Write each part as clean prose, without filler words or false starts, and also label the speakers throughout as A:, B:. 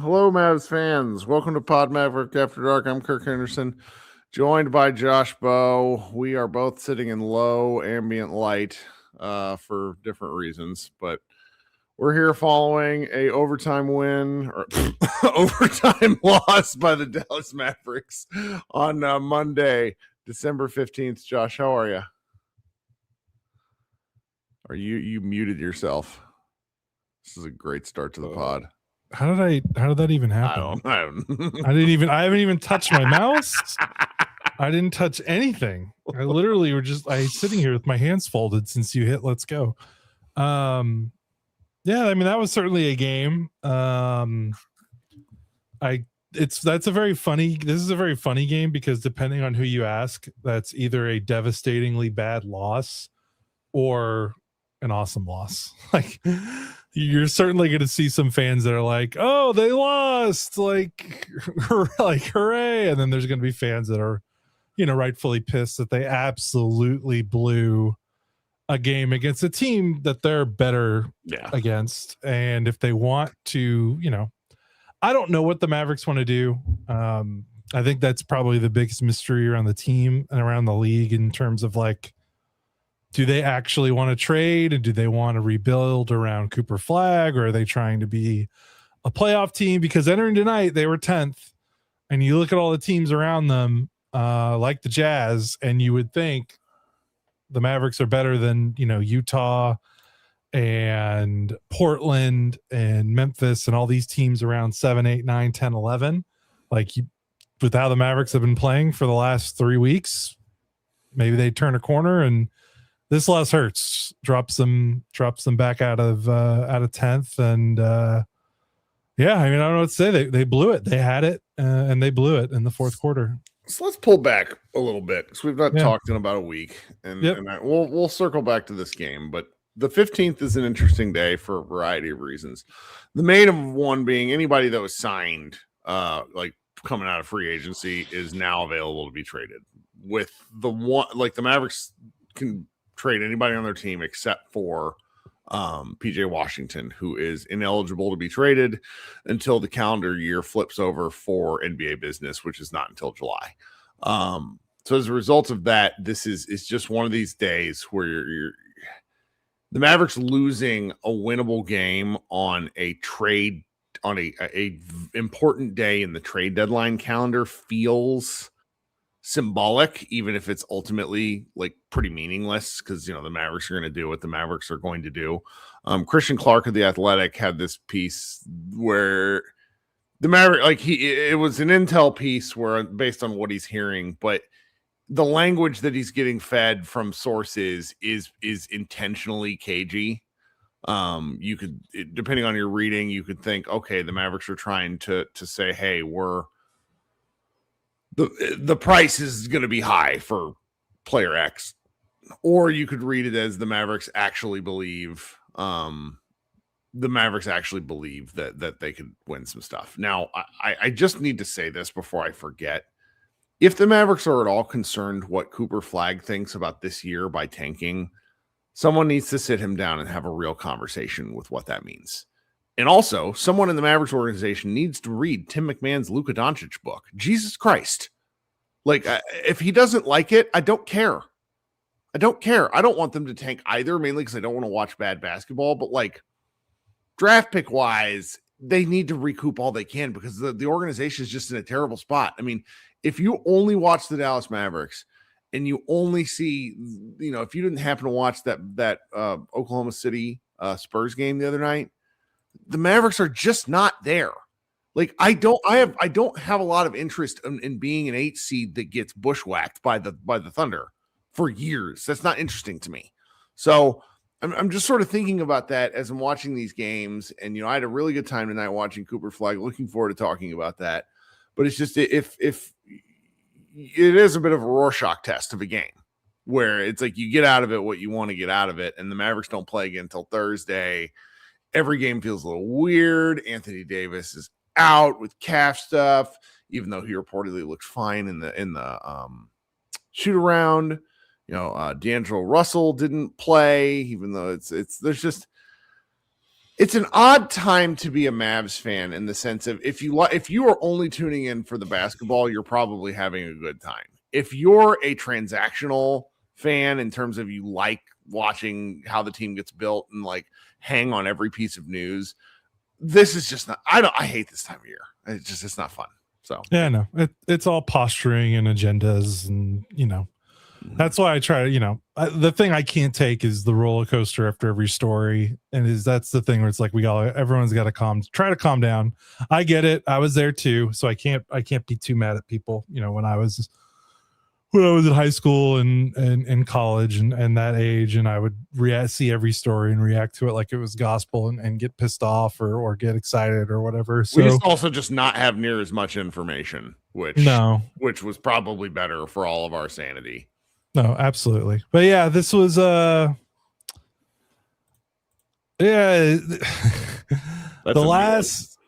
A: Hello, Mavs fans. Welcome to Pod Maverick After Dark. I'm Kirk Henderson, joined by Josh Bowe. We are both sitting in low ambient light for different reasons, but we're here following a overtime win or overtime loss by the Dallas Mavericks on Monday, December 15th. Josh, how are you? Are you muted yourself? This is a great start to the pod.
B: How did that even happen?
A: I
B: haven't even touched my mouse. I didn't touch anything. I literally I sitting here with my hands folded since you hit let's go. Yeah, I mean that was certainly a game. This is a very funny game because depending on who you ask, that's either a devastatingly bad loss or an awesome loss. Like you're certainly going to see some fans that are like, oh, they lost, like hooray. And then there's going to be fans that are, rightfully pissed that they absolutely blew a game against a team that they're better against. And if they want to, I don't know what the Mavericks want to do. I think that's probably the biggest mystery around the team and around the league in terms of like, do they actually want to trade and do they want to rebuild around Cooper Flagg, or are they trying to be a playoff team? Because entering tonight, they were 10th, and you look at all the teams around them, like the Jazz, and you would think the Mavericks are better than, Utah and Portland and Memphis and all these teams around 7, 8, 9, 10, 11. With how the Mavericks have been playing for the last 3 weeks, maybe they turn a corner and this loss hurts, drops them back out of 10th. And I don't know what to say. They blew it. They had it and they blew it in the fourth quarter.
A: So let's pull back a little bit because we've not talked in about a week, and we'll circle back to this game. But the 15th is an interesting day for a variety of reasons. The main one being anybody that was signed, coming out of free agency, is now available to be traded. With the Mavericks can trade anybody on their team except for PJ Washington, who is ineligible to be traded until the calendar year flips over for NBA business, which is not until July. So as a result of that, this is just one of these days where you're the Mavericks losing a winnable game on a trade on a important day in the trade deadline calendar feels symbolic, even if it's ultimately pretty meaningless, because the Mavericks are going to do what the Mavericks are going to do. Christian Clark of The Athletic had this piece where the Maverick, it was an intel piece where based on what he's hearing, but the language that he's getting fed from sources is intentionally cagey. You could, depending on your reading, you could think, okay, the Mavericks are trying to say, hey, the price is going to be high for player X, or you could read it as the Mavericks actually believe that they could win some stuff. Now, I just need to say this before I forget. If the Mavericks are at all concerned what Cooper Flagg thinks about this year by tanking, someone needs to sit him down and have a real conversation with what that means. And also, someone in the Mavericks organization needs to read Tim McMahon's Luka Doncic book. Jesus Christ. If he doesn't like it, I don't care. I don't want them to tank either, mainly because I don't want to watch bad basketball. But, draft pick-wise, they need to recoup all they can because the organization is just in a terrible spot. I mean, if you only watch the Dallas Mavericks and you only see, if you didn't happen to watch that Oklahoma City Spurs game the other night, the Mavericks are just not there. I don't have a lot of interest in being an 8 seed that gets bushwhacked by the Thunder for years. That's not interesting to me. So I'm just sort of thinking about that as I'm watching these games. And, I had a really good time tonight watching Cooper Flagg. Looking forward to talking about that. But it's just if it is a bit of a Rorschach test of a game where it's you get out of it what you want to get out of it. And the Mavericks don't play again until Thursday. Every game feels a little weird. Anthony Davis is out with calf stuff, even though he reportedly looked fine in the shoot around. D'Angelo Russell didn't play, even though there's just It's an odd time to be a Mavs fan in the sense of if you are only tuning in for the basketball, you're probably having a good time. If you're a transactional fan in terms of you like watching how the team gets built and like hang on every piece of news, this is just not. I hate this time of year. It's not fun. So
B: yeah, no, it's all posturing and agendas, and that's why I try to, the thing I can't take is the roller coaster after every story. And that's the thing where it's like, everyone's got to try to calm down. I get it. I was there too. So I can't be too mad at people, when I was in high school and college and that age, and I would see every story and react to it like it was gospel and get pissed off or get excited or whatever. So
A: we just not have near as much information, which was probably better for all of our sanity.
B: No, absolutely. But yeah, this was the last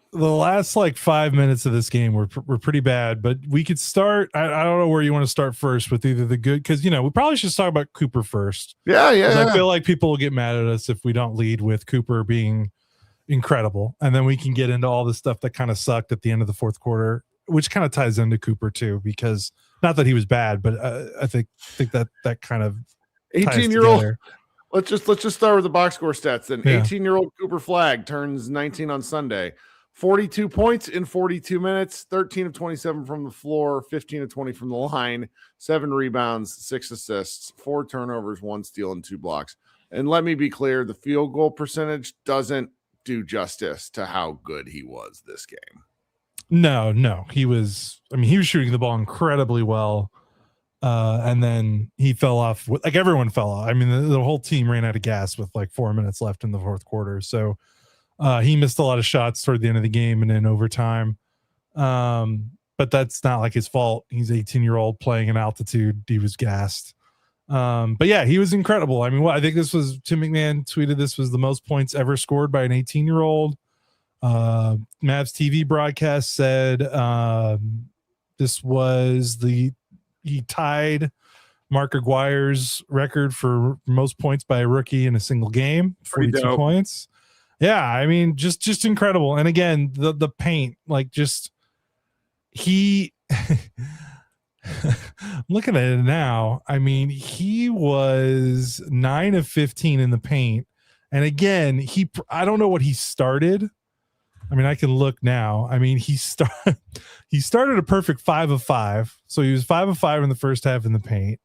B: like 5 minutes of this game were pretty bad, but we could start. I don't know where you want to start first with either the good, because we probably should talk about Cooper first.
A: Yeah.
B: I feel like people will get mad at us if we don't lead with Cooper being incredible, and then we can get into all the stuff that kind of sucked at the end of the fourth quarter, which kind of ties into Cooper too, because not that he was bad, but I think that kind of
A: 18-year-old. Let's just start with the box score stats. Then 18-year-old Cooper Flagg turns 19 on Sunday. 42 points in 42 minutes, 13 of 27 from the floor, 15 of 20 from the line, 7 rebounds, 6 assists, 4 turnovers, 1 steal, and 2 blocks. And let me be clear, the field goal percentage doesn't do justice to how good he was this game.
B: No, he was shooting the ball incredibly well. And then he fell off, like everyone fell off. I mean, the whole team ran out of gas with like 4 minutes left in the fourth quarter. So he missed a lot of shots toward the end of the game and in overtime. But that's not like his fault. He's 18-year-old playing in altitude. He was gassed. But yeah, he was incredible. I mean, I think this was Tim McMahon tweeted this was the most points ever scored by an 18-year-old. Mavs TV broadcast said this was he tied Mark Aguirre's record for most points by a rookie in a single game, 42 points. Yeah, I mean, just incredible. And again, the paint, like just he I'm looking at it now. I mean, he was 9 of 15 in the paint. And again, I don't know what he started. I mean, I can look now. I mean, he started a perfect 5 of 5. So he was 5 of 5 in the first half in the paint.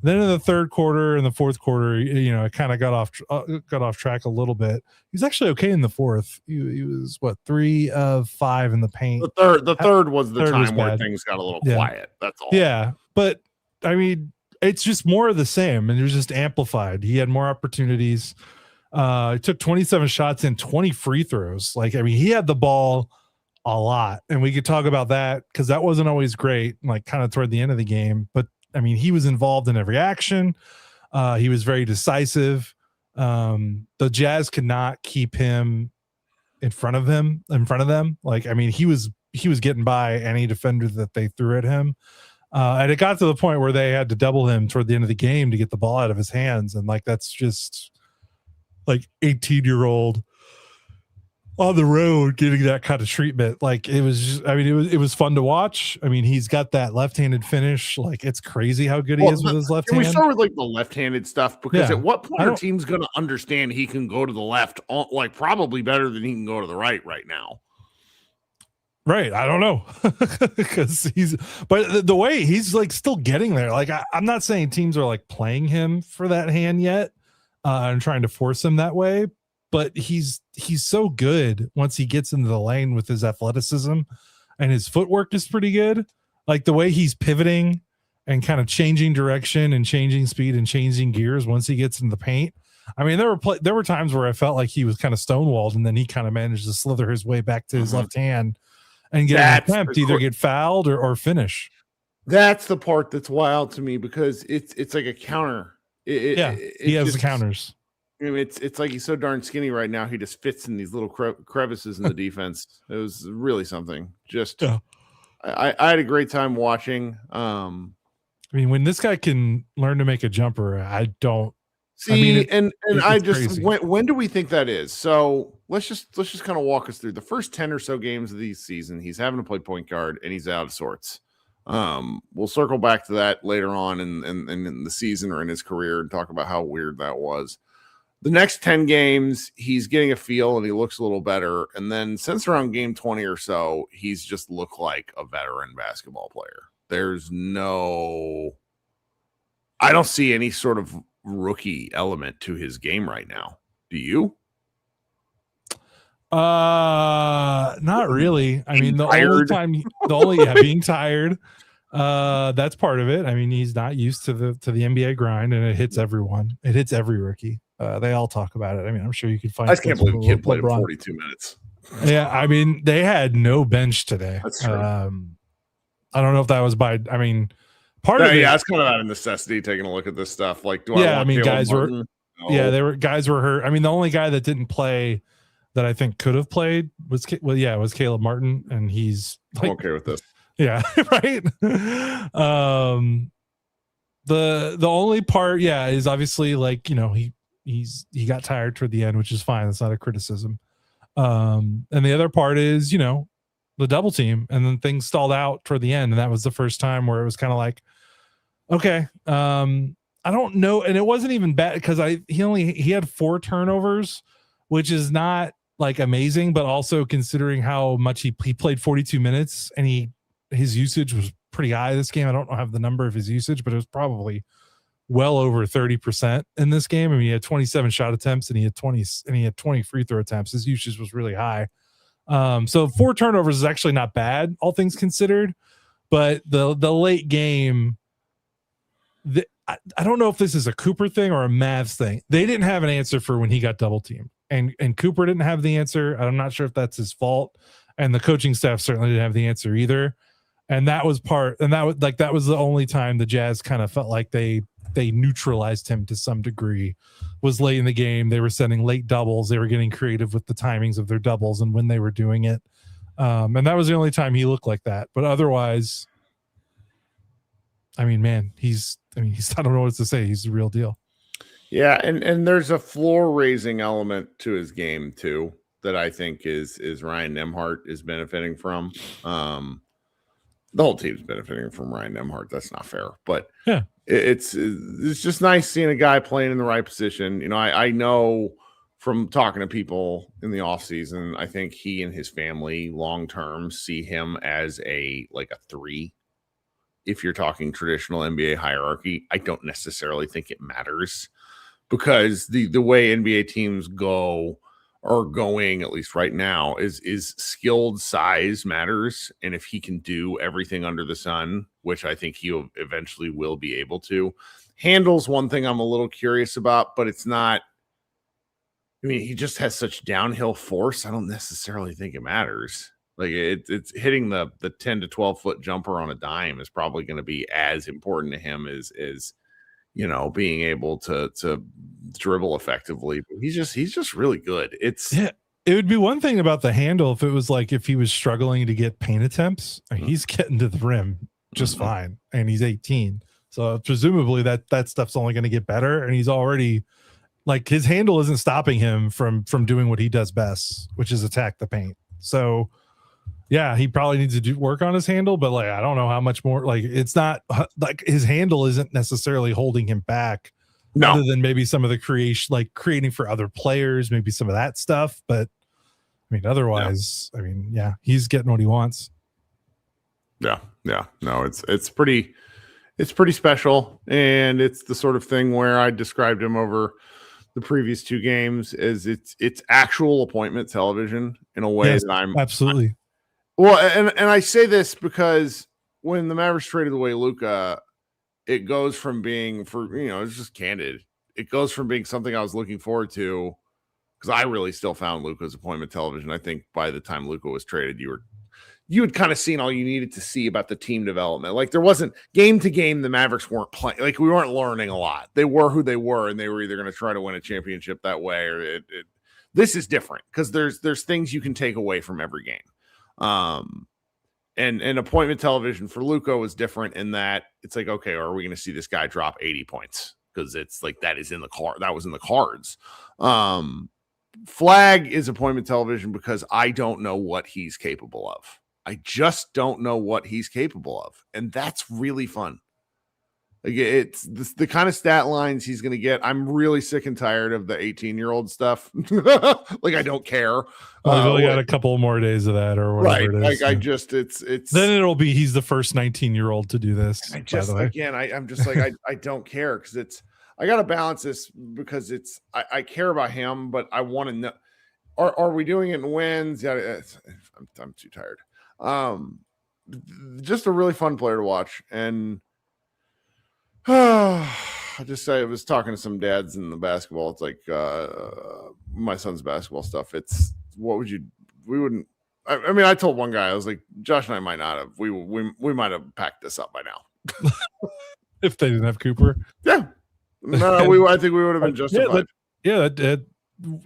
B: Then in the third quarter and the fourth quarter, it kind of got off track a little bit. He was actually okay in the fourth. He was 3 of 5 in the paint.
A: The third was the time where things got a little quiet. That's all.
B: Yeah, but I mean, it's just more of the same, and it was just amplified. He had more opportunities. He took 27 shots and 20 free throws. Like, I mean, he had the ball a lot, and we could talk about that because that wasn't always great, like kind of toward the end of the game. But I mean, he was involved in every action. He was very decisive. The Jazz could not keep him in front of them. Like, I mean, he was getting by any defender that they threw at him. And it got to the point where they had to double him toward the end of the game to get the ball out of his hands. And like, that's just like 18-year-old on the road getting that kind of treatment. Like, it was just, I mean, it was fun to watch. I mean, he's got that left-handed finish. Like, it's crazy how good he is with his left hand.
A: Can we start with like the left-handed stuff? Because at what point are teams going to understand he can go to the left, like probably better than he can go to the right now?
B: Right. I don't know. Because but the way he's like still getting there, like I'm not saying teams are like playing him for that hand yet and trying to force him that way, but he's so good once he gets into the lane with his athleticism, and his footwork is pretty good. Like the way he's pivoting and kind of changing direction and changing speed and changing gears once he gets in the paint. I mean, there were times where I felt like he was kind of stonewalled, and then he kind of managed to slither his way back to his left hand and get an attempt, either get fouled or finish.
A: That's the part that's wild to me, because it's like a counter.
B: He has the counters.
A: I mean, it's like he's so darn skinny right now. He just fits in these little crevices in the defense. It was really something. Just, I had a great time watching.
B: I mean, when this guy can learn to make a jumper, I don't
A: See, and I
B: it's
A: just
B: crazy.
A: when do we think that is? So let's just kind of walk us through the first 10 or so games of the season. He's having to play point guard and he's out of sorts. We'll circle back to that later on in the season or in his career and talk about how weird that was. The next 10 games, he's getting a feel and he looks a little better. And then since around game 20 or so, he's just looked like a veteran basketball player. I don't see any sort of rookie element to his game right now. Do you?
B: Not really. I mean, being tired. That's part of it. I mean, he's not used to the NBA grind, and it hits everyone. It hits every rookie. They all talk about it. I mean, I'm sure you could find.
A: I just can't believe the kid played 42 minutes.
B: Yeah, I mean, they had no bench today.
A: That's true.
B: I don't know if that was by. I mean, part of it.
A: Yeah, it's kind of out of necessity. Taking a look at this stuff, like, do
B: yeah,
A: I?
B: I mean,
A: Caleb
B: guys
A: Martin?
B: were. No. Yeah, guys were hurt. I mean, the only guy that didn't play that I think could have played was Caleb Martin, and he's like,
A: I'm okay with this.
B: Yeah, right. The only part, is obviously like, he got tired toward the end, which is fine. That's not a criticism. And the other part is, the double team, and then things stalled out toward the end, and that was the first time where it was kind of like, okay, I don't know, and it wasn't even bad because he had 4 turnovers, which is not like amazing, but also considering how much he played 42 minutes and his usage was pretty high this game. I don't have the number of his usage, but it was probably well over 30% in this game. I mean, he had 27 shot attempts and he had 20 free throw attempts. His usage was really high. So 4 turnovers is actually not bad, all things considered, but the late game, I don't know if this is a Cooper thing or a Mavs thing. They didn't have an answer for when he got double teamed, and Cooper didn't have the answer. I'm not sure if that's his fault, and the coaching staff certainly didn't have the answer either. And that was that was the only time the Jazz kind of felt like they neutralized him to some degree. Was late in the game. They were sending late doubles. They were getting creative with the timings of their doubles and when they were doing it. And that was the only time he looked like that. But otherwise, I mean, man, I don't know what to say. He's the real deal.
A: Yeah, and there's a floor raising element to his game too that I think is Ryan Nembhard is benefiting from. The whole team's benefiting from Ryan Nembhard. That's not fair, but
B: yeah,
A: it's just nice seeing a guy playing in the right position. I know from talking to people in the offseason, I think he and his family long term see him as a 3. If you're talking traditional NBA hierarchy, I don't necessarily think it matters because the way NBA teams are going, at least right now, is skilled size matters. And if he can do everything under the sun, which I think he eventually will be able to, handles one thing I'm a little curious about, but it's not. I mean, he just has such downhill force. I don't necessarily think it matters. Like it's hitting the 10 to 12 foot jumper on a dime is probably going to be as important to him as being able to dribble effectively. He's just really good.
B: It would be one thing about the handle if it was like if he was struggling to get paint attempts. He's getting to the rim just fine, and he's 18, so presumably that stuff's only going to get better. And he's already like his handle isn't stopping him from doing what he does best, which is attack the paint. So yeah, he probably needs to work on his handle, but like I don't know how much more. Like it's not like his handle isn't necessarily holding him back. No. Other than maybe some of the creation, like creating for other players, maybe some of that stuff. But I mean, otherwise, I mean, yeah, he's getting what he wants.
A: Yeah. No, it's pretty special, and it's the sort of thing where I described him over the previous 2 games as it's actual appointment television in a way that I'm
B: absolutely.
A: Well, and I say this because when the Mavericks traded away Luka, it goes from being it's just candid. It goes from being something I was looking forward to because I really still found Luka's appointment television. I think by the time Luka was traded, you had kind of seen all you needed to see about the team development. Like there wasn't game to game, the Mavericks weren't playing. Like we weren't learning a lot. They were who they were, and they were either going to try to win a championship that way or this is different because there's things you can take away from every game. And appointment television for Luka was different in that it's like, okay, are we going to see this guy drop 80 points? because it's like that was in the cards. Flagg is appointment television because I don't know what he's capable of. I just don't know what he's capable of. And that's really fun. Like it's the kind of stat lines he's going to get. I'm really sick and tired of the 18-year-old stuff. Like, I don't care.
B: Well, you've only got a couple more days of that or whatever it is.
A: Like, I just, it's
B: then it'll be, he's the first 19-year-old to do this.
A: I just, again, I'm just like, I don't care because I got to balance this because I care about him, but I want to know, are we doing it in wins? Yeah. I'm too tired. Just a really fun player to watch. And I just say I was talking to some dads in the basketball. It's like my son's basketball stuff. It's we wouldn't. I mean, I told one guy, I was like, Josh and I might not have. We might have packed this up by now
B: if they didn't have Cooper.
A: Yeah, no, I think we would have been justified.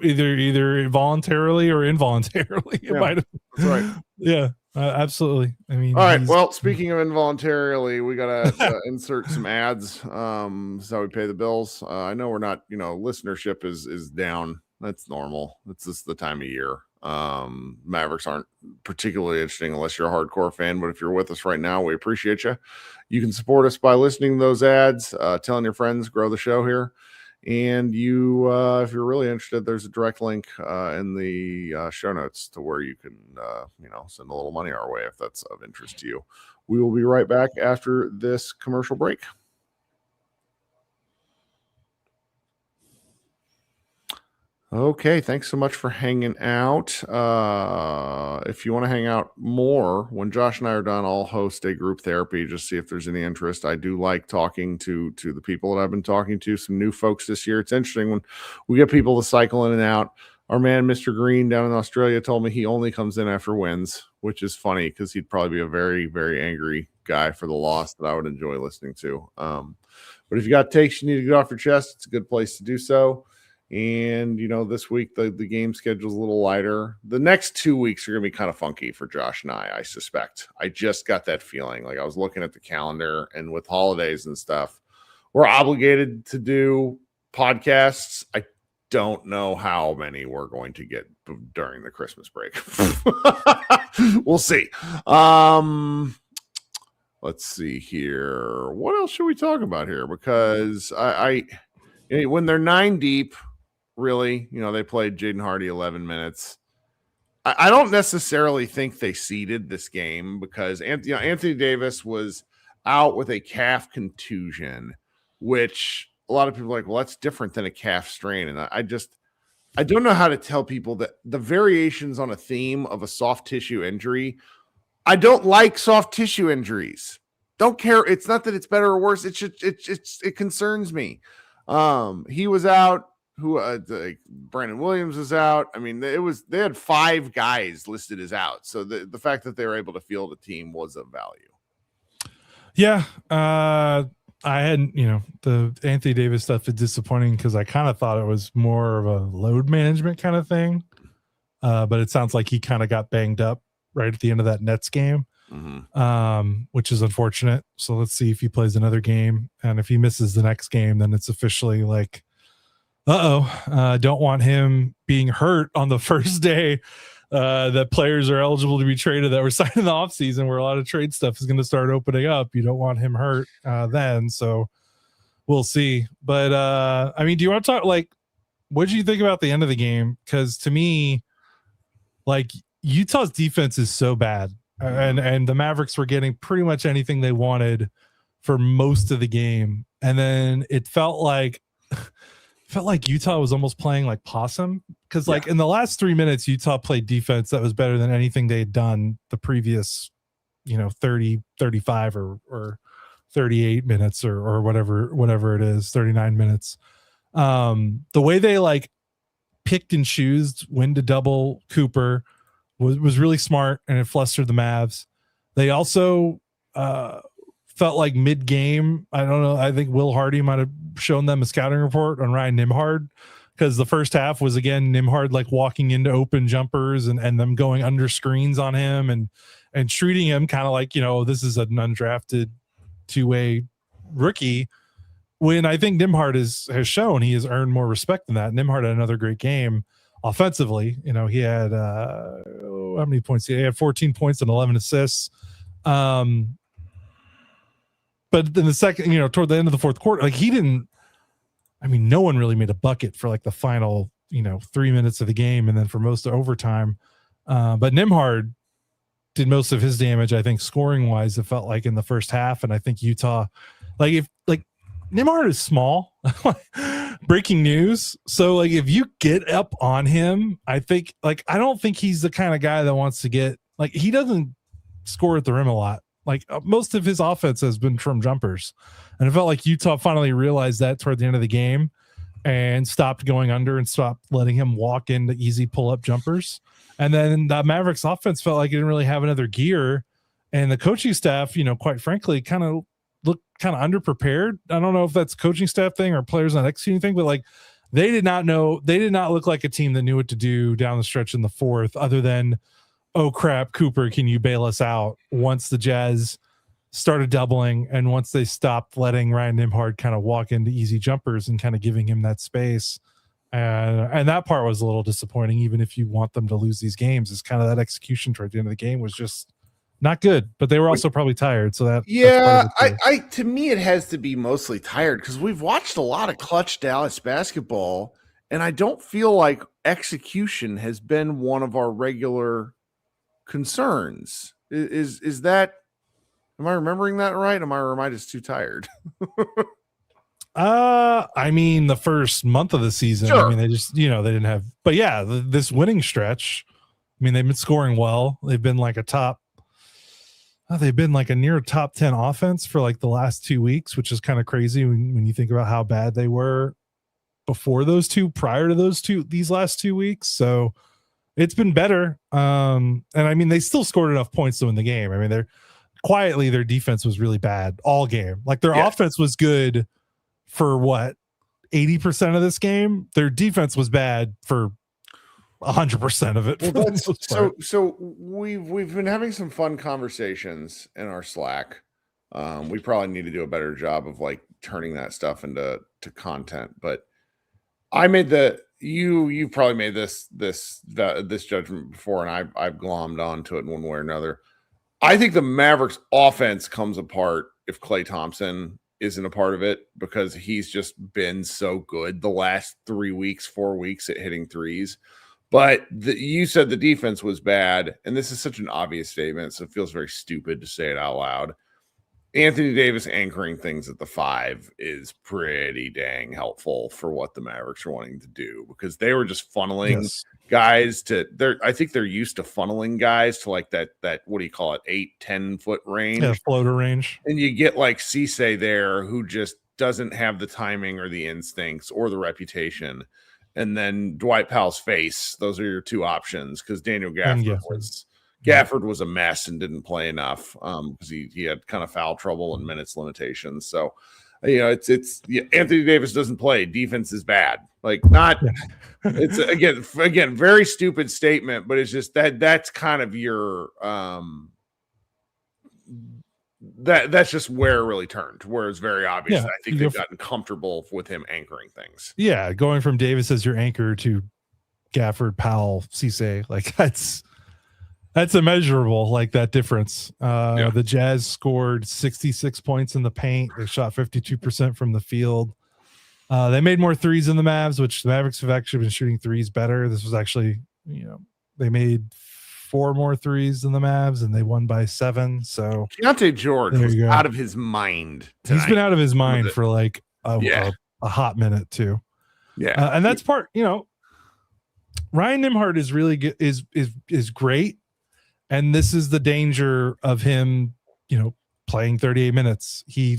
B: Either voluntarily or involuntarily. It might have.
A: That's right.
B: Yeah. Absolutely. I mean,
A: all right. Well, speaking of involuntarily, we gotta insert some ads. So we pay the bills. I know we're not, listenership is down. That's normal. It's just the time of year. Mavericks aren't particularly interesting unless you're a hardcore fan. But if you're with us right now, we appreciate you. You can support us by listening to those ads, telling your friends, grow the show here. And you, if you're really interested, there's a direct link in the show notes to where you can, send a little money our way if that's of interest to you. We will be right back after this commercial break. Okay, thanks so much for hanging out. If you want to hang out more, when Josh and I are done, I'll host a group therapy, just see if there's any interest. I do like talking to the people that I've been talking to, some new folks this year. It's interesting when we get people to cycle in and out. Our man, Mr. Green down in Australia, told me he only comes in after wins, which is funny because he'd probably be a very, very angry guy for the loss that I would enjoy listening to. But if you got takes you need to get off your chest, it's a good place to do so. And, this week, the game schedule is a little lighter. The next 2 weeks are going to be kind of funky for Josh and I suspect. I just got that feeling. Like, I was looking at the calendar, and with holidays and stuff, we're obligated to do podcasts. I don't know how many we're going to get during the Christmas break. We'll see. Let's see here. What else should we talk about here? Because when they're 9 deep, really, they played Jaden Hardy 11 minutes. I don't necessarily think they seeded this game because Anthony Davis was out with a calf contusion, which a lot of people are like, well, that's different than a calf strain. And I don't know how to tell people that the variations on a theme of a soft tissue injury. I don't like soft tissue injuries. Don't care. It's not that it's better or worse. It concerns me. He was out. Brandon Williams was out. I mean, they had 5 guys listed as out. So the fact that they were able to field a team was of value.
B: Yeah. I had, the Anthony Davis stuff is disappointing because I kind of thought it was more of a load management kind of thing. But it sounds like he kind of got banged up right at the end of that Nets game, which is unfortunate. So let's see if he plays another game. And if he misses the next game, then it's officially like, don't want him being hurt on the first day that players are eligible to be traded that were signed in the offseason where a lot of trade stuff is going to start opening up. You don't want him hurt then. So we'll see. But I mean, do you want to talk, like, what did you think about the end of the game? Because to me, like, Utah's defense is so bad and the Mavericks were getting pretty much anything they wanted for most of the game. And then it felt like Utah was almost playing like possum because like in the last 3 minutes, Utah played defense that was better than anything they had done the previous, 30, 35 or 38 minutes or whatever it is, 39 minutes. The way they like picked and choosed when to double Cooper was really smart and it flustered the Mavs. They also felt like mid-game, I don't know, I think Will Hardy might have shown them a scouting report on Ryan Nembhard because the first half was, again, Nembhard like walking into open jumpers and them going under screens on him and treating him kind of like, this is an undrafted two-way rookie. when I think Nembhard has shown he has earned more respect than that. Nembhard had another great game offensively. He had how many points? He had 14 points and 11 assists. But in the second, toward the end of the fourth quarter, no one really made a bucket for like the final, 3 minutes of the game, and then for most of overtime. But Nembhard did most of his damage, I think, scoring wise. It felt like in the first half, and I think Utah, Nembhard is small. Breaking news. So if you get up on him, I think I don't think he's the kind of guy that wants to get he doesn't score at the rim a lot. Most of his offense has been from jumpers, and it felt like Utah finally realized that toward the end of the game and stopped going under and stopped letting him walk into easy pull-up jumpers. And then the Mavericks offense felt like it didn't really have another gear, and the coaching staff, quite frankly, kind of looked kind of underprepared. I don't know if that's a coaching staff thing or players not executing thing, but they did not look like a team that knew what to do down the stretch in the fourth, other than, oh crap, Cooper, can you bail us out? Once the Jazz started doubling and once they stopped letting Ryan Nembhard kind of walk into easy jumpers and kind of giving him that space. And that part was a little disappointing, even if you want them to lose these games, is kind of that execution toward the end of the game was just not good, but they were also probably tired. So that,
A: to me, it has to be mostly tired, because we've watched a lot of clutch Dallas basketball, and I don't feel like execution has been one of our regular concerns. Is that, am I remembering that right? Am I just too tired?
B: The first month of the season,
A: sure.
B: They just, they didn't have, but yeah, this winning stretch, they've been scoring well. They've been a near top 10 offense for the last 2 weeks, which is kind of crazy when you think about how bad they were prior to these last 2 weeks. So it's been better. And they still scored enough points to win the game. Their defense was really bad all game. Their offense was good for 80% of this game. Their defense was bad for 100% of it.
A: So we've been having some fun conversations in our Slack. We probably need to do a better job of turning that stuff into content. But I made you probably made this judgment before, and I've glommed onto it in one way or another. I think the Mavericks offense comes apart if Klay Thompson isn't a part of it, because he's just been so good the last 4 weeks at hitting threes. But you said the defense was bad, and this is such an obvious statement, so it feels very stupid to say it out loud. Anthony Davis anchoring things at the 5 is pretty dang helpful for what the Mavericks are wanting to do, because they were just funneling guys to I think they're used to funneling guys to that what do you call it, 8-10 foot range,
B: floater range,
A: and you get Cisse there, who just doesn't have the timing or the instincts or the reputation. And then Dwight Powell's face. Those are your two options, because Daniel Gafford was a mess and didn't play enough because he had kind of foul trouble and minutes limitations. So, it's Anthony Davis doesn't play. Defense is bad. It's again, very stupid statement, but it's just that's kind of your that's just where it really turned, where it's very obvious. I think they've gotten comfortable with him anchoring things.
B: Yeah, going from Davis as your anchor to Gafford, Powell, Cisse, that's immeasurable, that difference. The Jazz scored 66 points in the paint. They shot 52% from the field. They made more threes than the Mavs, which the Mavericks have actually been shooting threes better. This was actually, they made 4 more threes than the Mavs, and they won by 7. So
A: Keontae George was out of his mind tonight.
B: He's been out of his mind for a hot minute too.
A: Yeah.
B: And that's part, Ryan Nembhard is really good, is great. And this is the danger of him, playing 38 minutes. He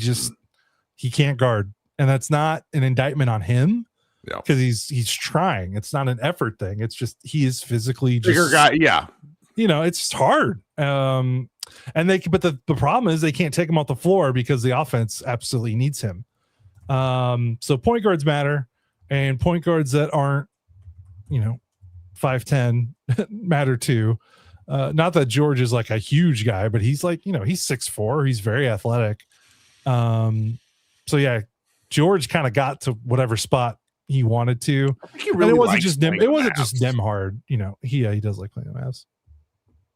B: can't guard. And that's not an indictment on him, because he's trying. It's not an effort thing. It's just he is physically just
A: bigger guy. Yeah.
B: It's hard. And but the problem is they can't take him off the floor because the offense absolutely needs him. So point guards matter, and point guards that aren't, 5'10" matter too. Not that George is a huge guy, but he's he's 6'4". He's very athletic. So yeah, George kind of got to whatever spot he wanted to.
A: I think he really
B: and it wasn't
A: likes
B: just
A: playing
B: it wasn't
A: the
B: just
A: Mavs.
B: Nemhard. He does like playing the Mavs.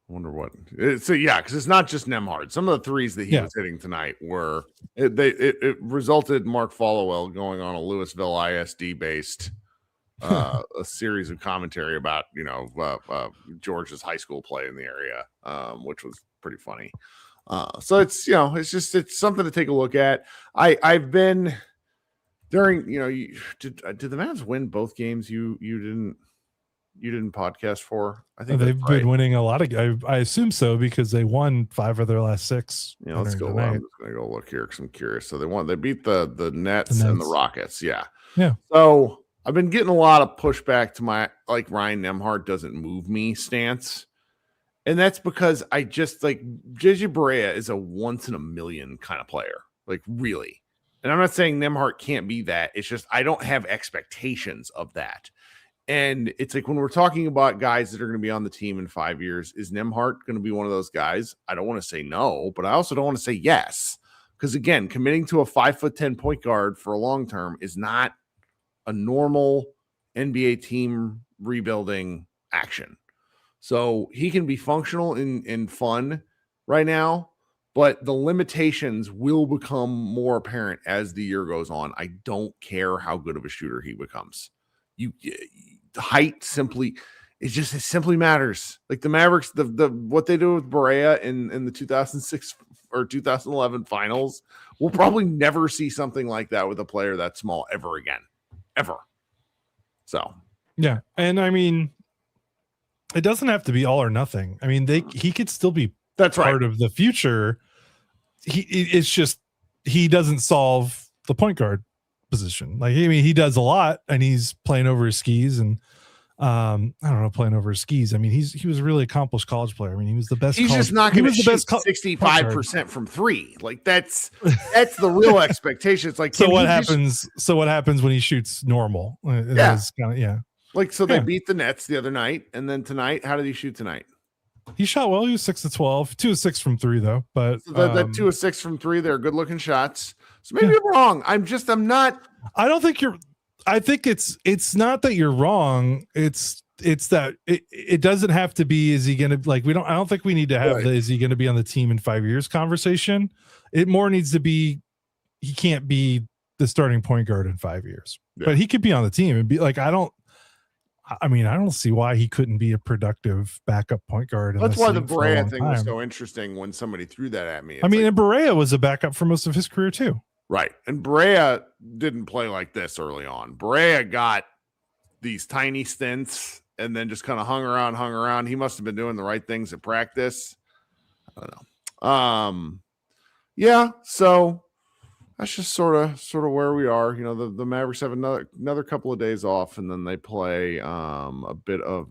A: I wonder what. So yeah, because it's not just Nemhard. Some of the threes that he was hitting tonight were it resulted in Mark Followell going on a Louisville ISD based a series of commentary about George's high school play in the area, which was pretty funny. So it's it's something to take a look at. I've been during did the Mavs win both games? You didn't podcast for? I think
B: they've been winning a lot of. I assume so because they won 5 of their last 6.
A: Let's go. I'm just gonna go look here because I'm curious. So they beat the Nets and the Rockets. Yeah. So I've been getting a lot of pushback to my Ryan Nemhard doesn't move me stance. And that's because I just JJ Barea is a once in a million kind of player. Really. And I'm not saying Nemhard can't be that. It's just I don't have expectations of that. And it's when we're talking about guys that are going to be on the team in 5 years, is Nemhard going to be one of those guys? I don't want to say no, but I also don't want to say yes. Because again, committing to a 5'10" point guard for a long term is not a normal NBA team rebuilding action. So he can be functional and fun right now, but the limitations will become more apparent as the year goes on. I don't care how good of a shooter he becomes. Height simply matters. The Mavericks, the what they do with Barea in the 2006 or 2011 finals, we'll probably never see something like that with a player that small ever again. Ever. So
B: yeah, and I mean, it doesn't have to be all or nothing. I mean, he could still be part of the future. It's just he doesn't solve the point guard position. He does a lot, and he's playing over his skis, and I don't know, playing over his skis. I mean, he was a really accomplished college player. I mean, he was the best.
A: He's just not going to shoot 65% from 3. That's the real expectation. It's
B: so what happens? So what happens when he shoots normal?
A: They beat the Nets the other night, and then tonight, how did he shoot tonight?
B: He shot well. He was 6 of 12, 2 of 6 from 3 though. But
A: so that 2 of 6 from 3, they're good looking shots. So maybe I'm wrong. I'm not.
B: I don't think you're. I think it's not that you're wrong. It's that it doesn't have to be. Is he going to I don't think we need to have the is he going to be on the team in 5 years conversation. It more needs to be. He can't be the starting point guard in 5 years, but he could be on the team and be I don't see why he couldn't be a productive backup point guard.
A: That's why the Barea thing was so interesting when somebody threw that at me.
B: And Barea was a backup for most of his career too.
A: Right. And Barea didn't play like this early on. Barea got these tiny stints and then just kind of hung around. He must have been doing the right things at practice. I don't know. Yeah. So that's just sort of where we are. The Mavericks have another couple of days off, and then they play a bit of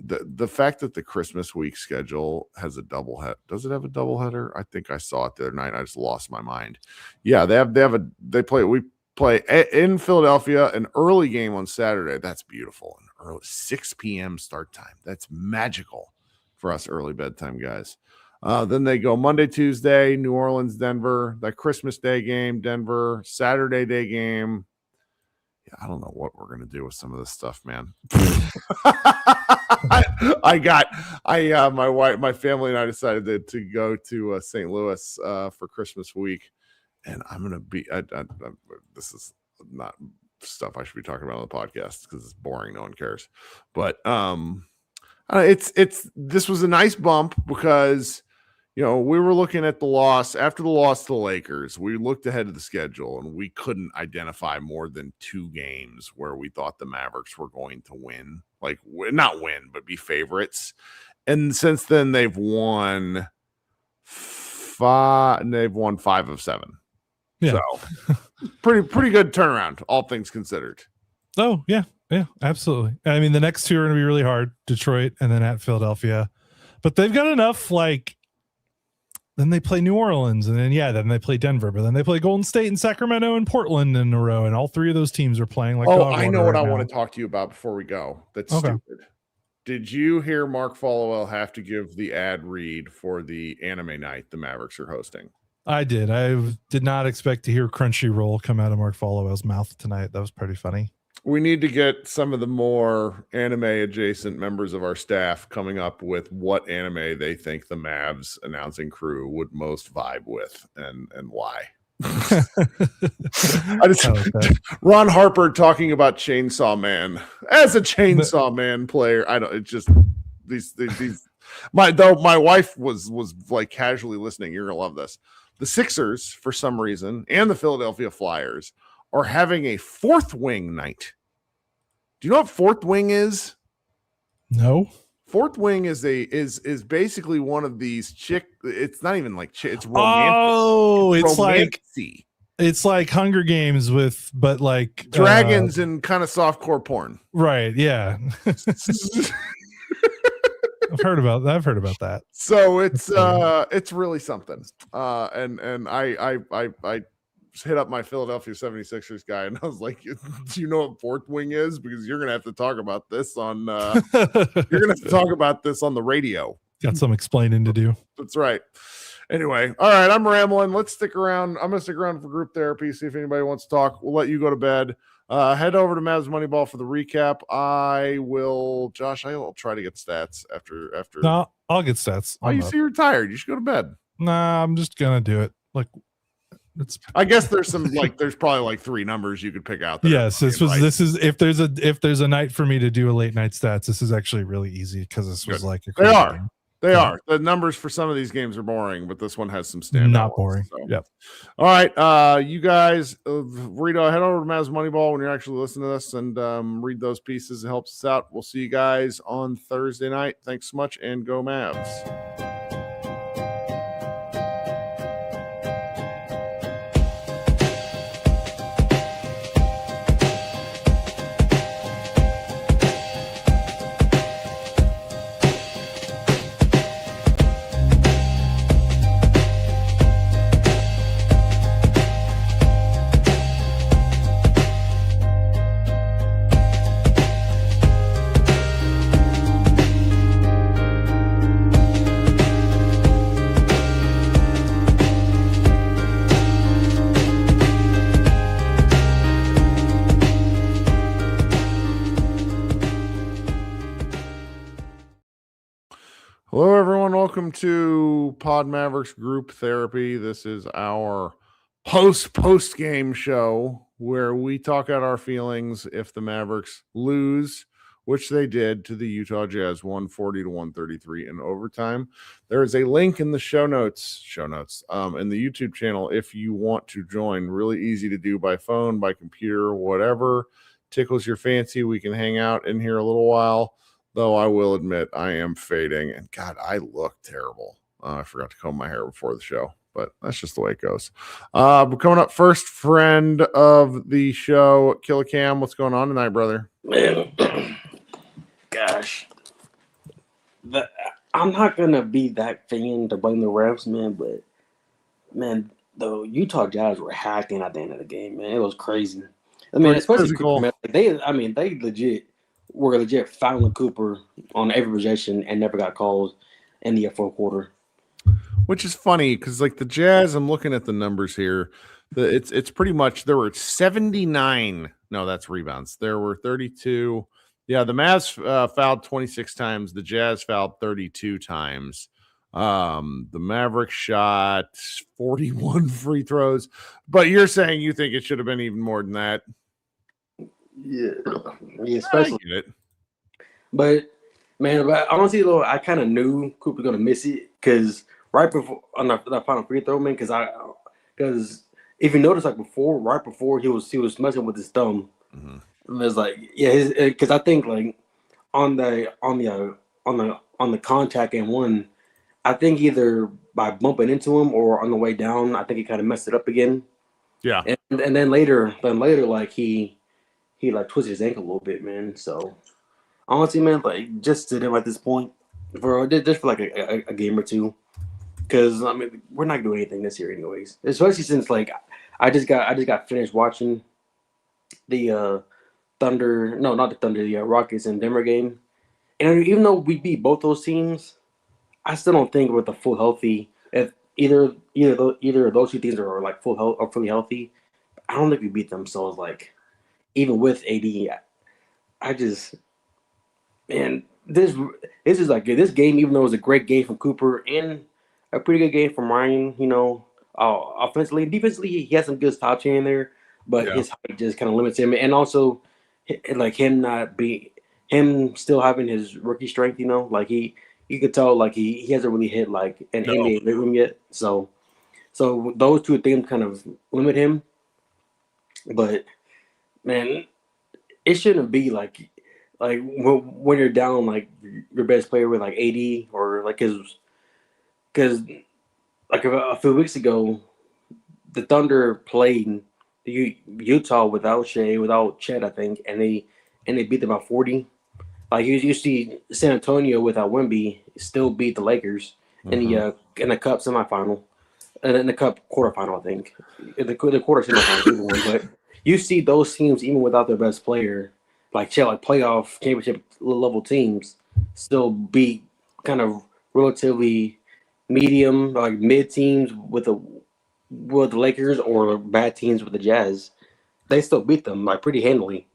A: the fact that the Christmas week schedule has a double head. Does it have a double header? I think I saw it the other night. I just lost my mind. Yeah, we play in Philadelphia, an early game on Saturday. That's beautiful. An early 6 p.m. start time. That's magical for us early bedtime guys. Then they go Monday, Tuesday, New Orleans, Denver, that Christmas Day game, Denver, Saturday day game. Yeah, I don't know what we're going to do with some of this stuff, man. My family and I decided to go to St. Louis for Christmas week, and I'm going to be, this is not stuff I should be talking about on the podcast because it's boring. No one cares. But this was a nice bump because, we were looking at the loss after the loss to the Lakers. We looked ahead of the schedule and we couldn't identify more than 2 games where we thought the Mavericks were going to win, not win, but be favorites. And since then they've won 5 of 7. Yeah. So pretty good turnaround, all things considered.
B: Oh yeah. Yeah, absolutely. I mean, the next 2 are going to be really hard, Detroit and then at Philadelphia, but they've got enough, then they play New Orleans, and then they play Denver, but then they play Golden State and Sacramento and Portland in a row, and all 3 of those teams are playing
A: I know what I want to talk to you about before we go. That's stupid. Did you hear Mark Followell have to give the ad read for the anime night the Mavericks are hosting?
B: I did. I did not expect to hear Crunchyroll come out of Mark Followell's mouth tonight. That was pretty funny.
A: We need to get some of the more anime adjacent members of our staff coming up with what anime they think the Mavs announcing crew would most vibe with and why. Ron Harper talking about Chainsaw Man as a Chainsaw Man player. I don't. It just these. My wife was like casually listening. You're gonna love this. The Sixers, for some reason, and the Philadelphia Flyers are having a fourth wing night. Do you know what fourth wing is?
B: No.
A: Fourth wing is basically one of these it's not even like it's romantic.
B: Oh, it's like Hunger Games but like
A: dragons and kind of softcore porn.
B: Right, yeah. I've heard about that.
A: So it's really something. And I hit up my Philadelphia 76ers guy and I was like, do you know what fourth wing is? Because you're gonna have to talk about this on the radio.
B: Got some explaining to do.
A: That's right. Anyway, all right, I'm rambling. Let's stick around. I'm gonna stick around for group therapy, see if anybody wants to talk. We'll let you go to bed. Head over to Mavs Moneyball for the recap. Josh, I'll try to get stats after.
B: No, I'll get stats.
A: Oh, you see you're tired. You should go to bed.
B: Nah, I'm just gonna do it. Like,
A: I guess there's some there's probably like 3 numbers you could pick out.
B: Yes, this is if there's a night for me to do a late night stats, this is actually really easy because this was like
A: they are. They are. The numbers for some of these games are boring, but this one has some standout.
B: Not boring.
A: So.
B: Yep.
A: All right. You guys, Rito, head over to Mavs Moneyball when you're actually listening to this and read those pieces. It helps us out. We'll see you guys on Thursday night. Thanks so much, and go Mavs. Hello, everyone. Welcome to Pod Mavericks Group Therapy. This is our post game show where we talk out our feelings if the Mavericks lose, which they did to the Utah Jazz 140-133 in overtime. There is a link in the show notes in the YouTube channel if you want to join. Really easy to do by phone, by computer, whatever tickles your fancy. We can hang out in here a little while. Though I will admit I am fading, and God, I look terrible. I forgot to comb my hair before the show, but that's just the way it goes. We're coming up first, friend of the show, Killicam. What's going on tonight, brother?
C: Man, gosh, I'm not gonna be that fan to blame the refs, man. But man, the Utah Jazz were hacking at the end of the game, man. It was crazy. I mean, especially Cooper, man. They were legit fouling Cooper on every possession and never got called in the fourth quarter.
A: Which is funny because, like, the Jazz, I'm looking at the numbers here. It's pretty much there were 79. No, that's rebounds. There were 32. Yeah, the Mavs fouled 26 times. The Jazz fouled 32 times. The Mavericks shot 41 free throws. But you're saying you think it should have been even more than that?
C: Yeah, especially.
A: I get it.
C: But man, honestly though, I kind of knew Cooper was gonna miss it because right before on that final free throw, man, because if you notice, like right before he was messing with his thumb. Mm-hmm. It was like, yeah, because I think like on the contact and one, I think either by bumping into him or on the way down, I think he kind of messed it up again.
A: Yeah,
C: and then later, like he like twisted his ankle a little bit, man. So honestly, man, like just sit him at this point for like a game or two, because I mean we're not doing anything this year anyways. Especially since like I just got finished watching the Rockets and Denver game, and even though we beat both those teams, I still don't think with a full healthy. either of those two teams are like full health or fully healthy. I don't think we beat them. So it's like, even with AD, I just, man, this is like this game. Even though it was a great game from Cooper and a pretty good game from Ryan, offensively and defensively, he has some good stops here and there, but his height just kind of limits him. And also, like him still having his rookie strength, like you could tell like he hasn't really hit like an NBA rhythm yet. So those two things kind of limit him. But man, it shouldn't be like when you're down like your best player with like AD or like because like a few weeks ago, the Thunder played Utah without Shea, without Chet, I think, and they beat them by 40. Like you see San Antonio without Wemby still beat the Lakers in the Cup semifinal, and in the Cup quarterfinal, I think, the quarter semifinal. But you see those teams even without their best player, like Chet, like playoff championship level teams, still beat kind of relatively medium, like mid teams with the Lakers or bad teams with the Jazz. They still beat them like pretty handily.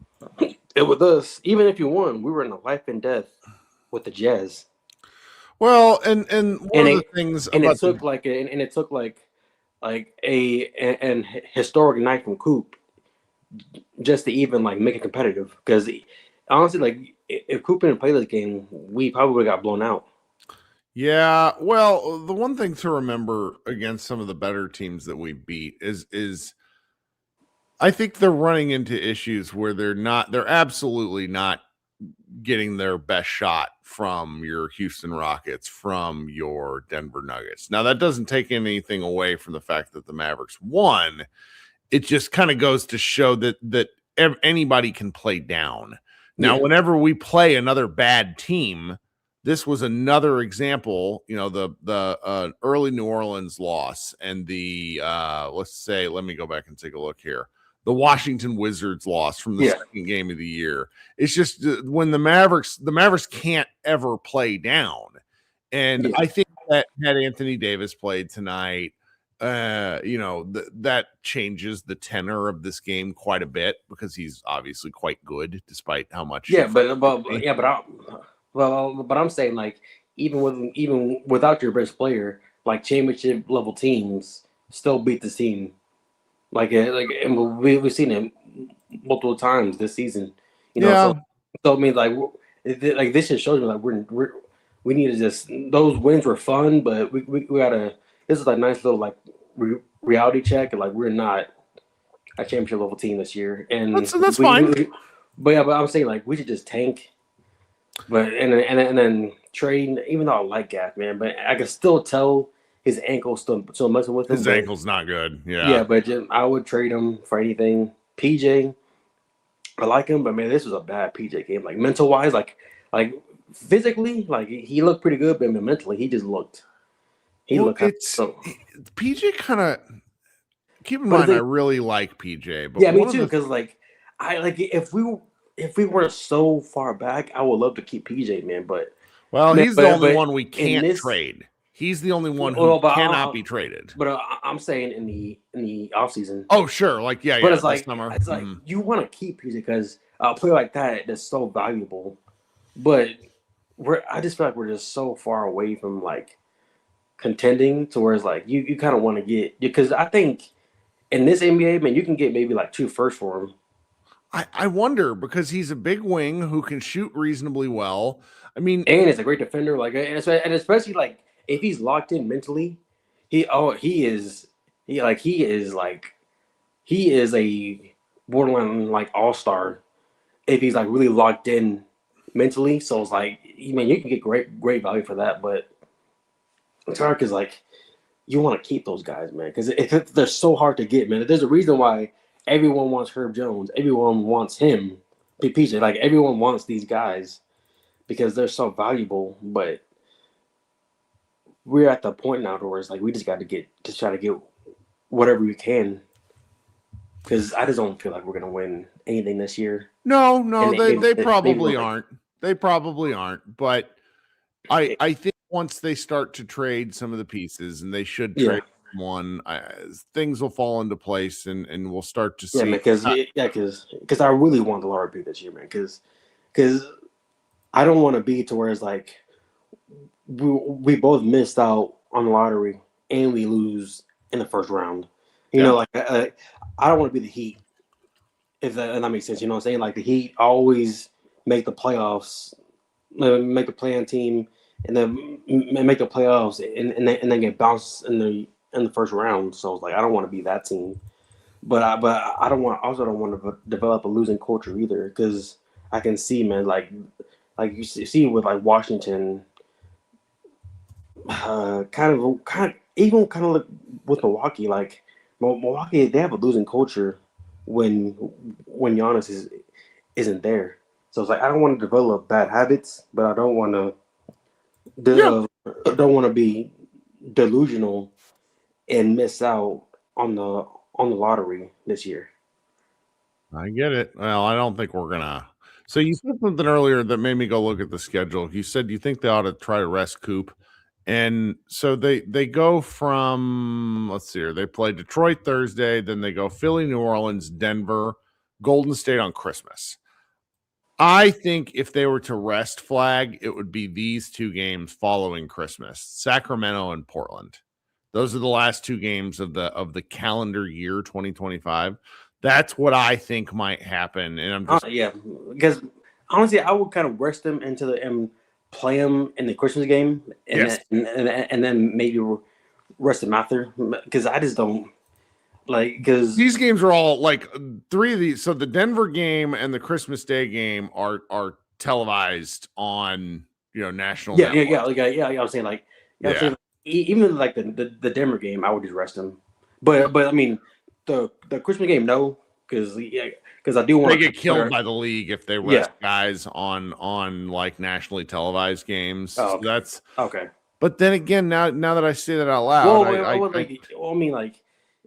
C: And with us, even if you won, we were in a life and death with the Jazz.
A: Well, and one of the things
C: it took a historic night from Coop just to even like make it competitive. Because honestly, like if Coop didn't play this game, we probably would have got blown out.
A: Yeah, well, the one thing to remember against some of the better teams that we beat is I think they're running into issues where they're absolutely not getting their best shot from your Houston Rockets, from your Denver Nuggets. Now, that doesn't take anything away from the fact that the Mavericks won. It just kind of goes to show that anybody can play down. Now, whenever we play another bad team, this was another example, the early New Orleans loss and the let me go back and take a look here. The Washington Wizards loss from the second game of the year. It's just when the Mavericks can't ever play down. And I think that had Anthony Davis played tonight, that changes the tenor of this game quite a bit because he's obviously quite good despite how much.
C: But I'm saying like even without your best player, like championship level teams still beat the team. And we've seen it multiple times this season. So I mean like this just shows me like we need to just those wins were fun, but we gotta. This is like a nice little like reality check, and like we're not a championship level team this year, and
A: that's fine.
C: But I'm saying like we should just tank. But and then trade, even though I like Gaff, man, but I can still tell his ankle's still messing with him.
A: His ankle's not good.
C: Yeah, but I would trade him for anything. PJ, I like him, but man, this was a bad PJ game. Like mental wise, like physically, like he looked pretty good, but mentally, he just looked.
A: PJ kind of. Keep in mind, I really like PJ. But
C: me too, because if we weren't so far back, I would love to keep PJ, man. But
A: he's the only one we can't trade. He's the only one who cannot be traded.
C: But I'm saying in the offseason.
A: Oh, sure. But
C: it's like you want to keep PJ because a player like that's so valuable. But I just feel like we're just so far away from like contending to where it's like you kind of want to get, because I think in this NBA, man, you can get maybe like 2 firsts for him.
A: I wonder, because he's a big wing who can shoot reasonably well. I mean,
C: and it's a great defender. Like, and especially like if he's locked in mentally, he is a borderline like all-star if he's like really locked in mentally. So it's like, man, you can get great value for that. But it's hard because like you want to keep those guys, man, because they're so hard to get, man. There's a reason why everyone wants Herb Jones. Everyone wants him. PJ, like everyone wants these guys because they're so valuable. But we're at the point now where it's like we just got to try to get whatever we can. Because I just don't feel like we're gonna win anything this year.
A: No, they probably aren't. They probably aren't. But I think once they start to trade some of the pieces, and they should
C: Yeah.
A: trade one, things will fall into place, and we'll start to
C: Yeah,
A: see.
C: man, because I really want the Lauri pick this year, man. Because I don't want to be to where it's like we both missed out on the lottery and we lose in the first round. You know, like I don't want to be the Heat, if that makes sense. You know what I'm saying? Like the Heat always make the playoffs, make the play-in team, and then make the playoffs, and then get bounced in the first round. So it's like I don't want to be that team. But I don't want to develop a losing culture either, because I can see, man, like you see with like Washington, kind of even kind of like with Milwaukee, like Milwaukee, they have a losing culture when Giannis isn't there. So it's like I don't want to develop bad habits, but I don't want to be delusional and miss out on the lottery this year.
A: I get it. Well, I don't think we're gonna. So you said something earlier that made me go look at the schedule. You said you think they ought to try to rest Coop, and so they go from, let's see here. They play Detroit Thursday, then they go Philly, New Orleans, Denver, Golden State on Christmas. I think if they were to rest Flagg, it would be these two games following Christmas: Sacramento and Portland. Those are the last two games of the calendar year 2025. That's what I think might happen, and I'm just
C: because honestly, I would kind of rest them into and play them in the Christmas game, and then maybe rest them after, because I just don't like, because
A: these games are all like three of these. So the Denver game and the Christmas Day game are televised on national.
C: Network. I'm saying like even like the Denver game, I would just rest them, but I mean. The Christmas game, no, because I do want
A: to get killed by the league if they rest guys on like nationally televised games.
C: Oh,
A: okay. So that's
C: okay.
A: But then again, now that I say that out loud,
C: I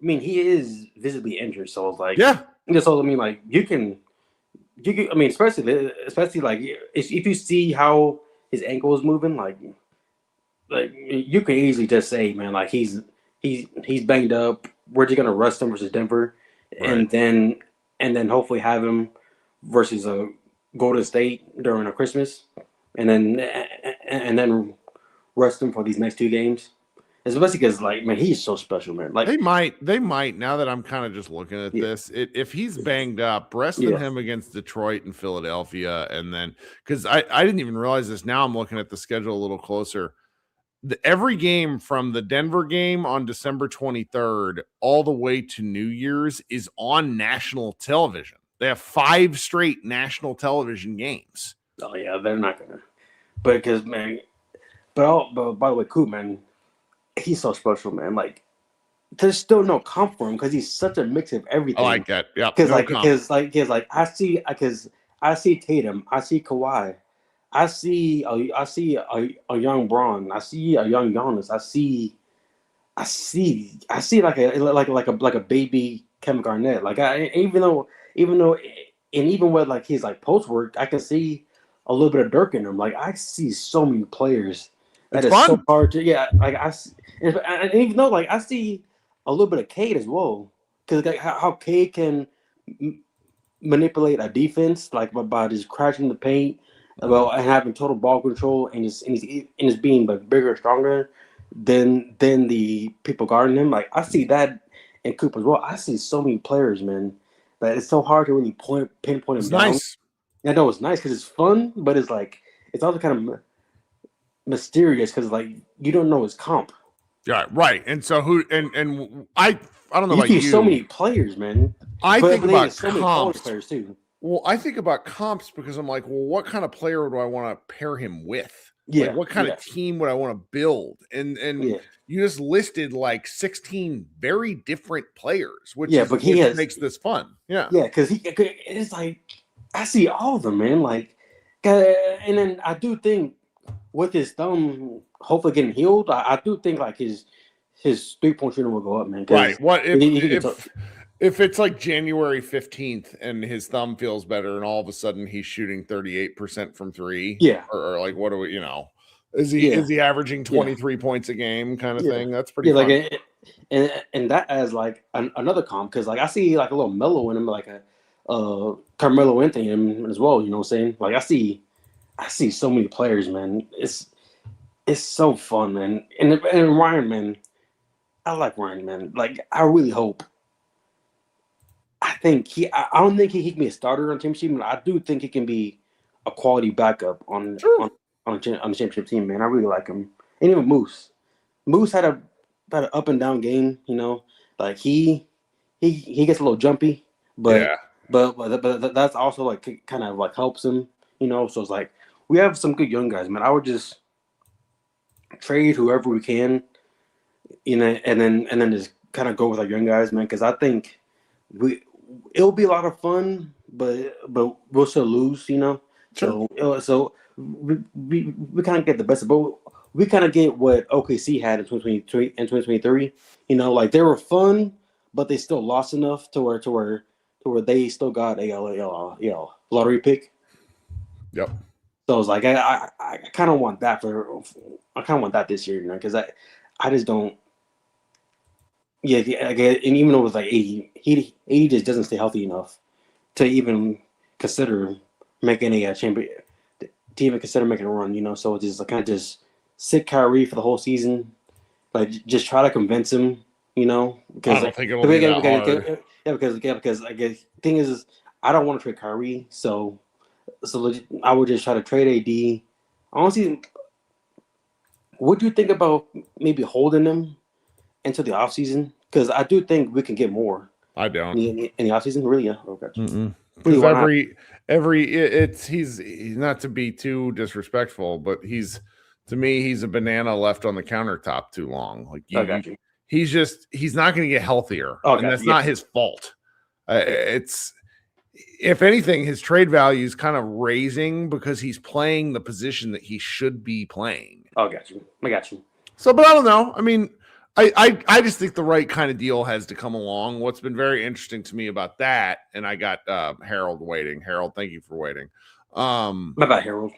C: mean, he is visibly injured, so it's like So I mean, like you can, I mean, especially like if you see how his ankle is moving, like you can easily just say, man, like he's banged up. We're just gonna rest him versus Denver, and then hopefully have him versus a Golden State during a Christmas, and then rest him for these next two games. Especially because, like, man, he's so special, man. Like
A: they might. Now that I'm kind of just looking at this, if he's banged up, resting him against Detroit and Philadelphia, and then because I didn't even realize this. Now I'm looking at the schedule a little closer. Every game from the Denver game on December 23rd all the way to New Year's is on national television. They have 5 straight national television games.
C: Oh yeah, they're not gonna. But because man, but by the way, Coop, man, he's so special, man. Like there's still no comp for him because he's such a mix of everything.
A: I like that. Yeah,
C: because I see Tatum, I see Kawhi. I see a young Braun. I see a young Giannis. I see like a baby Kevin Garnett. Like even with like his like post work, I can see a little bit of Dirk in him. Like I see so many players that it's so hard to Like and even though like I see a little bit of Cade as well, because like how Cade can manipulate a defense like by just crashing the paint. And having total ball control and he's being like bigger and stronger than the people guarding him. Like I see that in Coop as well. I see so many players, man, that it's so hard to really pinpoint him down.
A: Nice.
C: I know it's nice because it's fun, but it's like it's also kind of mysterious because like you don't know his comp.
A: Yeah, right. And so I don't know about you.
C: So many players, man.
A: I think about
C: so many college players too.
A: Well, I think about comps because I'm like, well, what kind of player do I want to pair him with?
C: Yeah.
A: Like, what kind of team would I want to build? And you just listed like 16 very different players, which makes this fun. Yeah.
C: Yeah, because it's like I see all of them, man. Like, and then I do think with his thumb hopefully getting healed, I do think like his 3-point shooting will go up, man.
A: Right. What if it's like January 15th and his thumb feels better and all of a sudden he's shooting 38% from 3?
C: Yeah.
A: Or like, what do we, Is he averaging 23 points a game kind of thing? That's pretty fun.
C: Like and that as like another comp, because like I see like a little Melo in him, like a Carmelo Anthony in him as well. You know what I'm saying? Like I see so many players, man. It's so fun, man. And Ryan, man, I like Ryan, man. Like I really hope. I don't think he can be a starter on the championship, but I do think he can be a quality backup on the championship team, man. I really like him. And even Moose had an up and down game, you know. Like he gets a little jumpy, but that's also like kind of like helps him, you know. So it's like we have some good young guys, man. I would just trade whoever we can, you know, and then just kind of go with our young guys, man. Because I think it'll be a lot of fun, but we'll still lose, you know. Sure. So we kind of get the best of both. We kind of get what OKC had in 2023 and 2023. You know, like they were fun, but they still lost enough to where they still got a lottery pick.
A: Yep.
C: So it's like I kind of want that this year, you know, because I just don't. Yeah, and even though it was like 80 just doesn't stay healthy enough to even consider making a champion, to even consider making a run, you know. So it's just like kind of just sit Kyrie for the whole season, like just try to convince him, you know. Because
A: I don't think it'll be that hard.
C: Because I guess the thing is I don't want to trade Kyrie, so I would just try to trade AD. Honestly, what do you think about maybe holding them into the offseason? Because I do think we can get more.
A: I don't.
C: In the offseason? Really? Yeah. Okay.
A: Because he's not to be too disrespectful, but he's a banana left on the countertop too long. Like he's not going to get healthier, and that's not his fault. It's, if anything, his trade value is kind of raising because he's playing the position that he should be playing.
C: I got you.
A: So, but I don't know. I mean, I just think the right kind of deal has to come along. What's been very interesting to me about that, and I got Harold waiting. Harold, thank you for waiting.
C: My bad, Harold.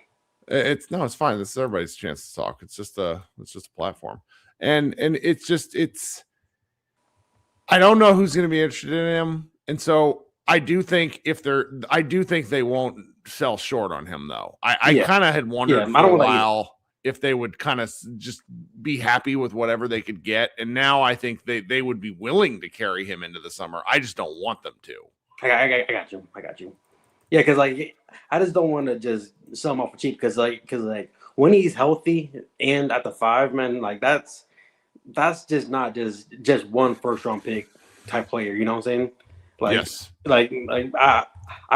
A: It's fine. This is everybody's chance to talk. It's just a platform, and it's I don't know who's going to be interested in him, and so I do think they won't sell short on him though. I kind of had wondered for a while if they would kind of just be happy with whatever they could get. And now I think they would be willing to carry him into the summer. I just don't want them to.
C: I got you. Yeah, because like I just don't want to just sell him off for cheap. Because when he's healthy and at the 5, man, like that's just not just one first round pick type player. You know what I'm saying? Like,
A: yes.
C: Like I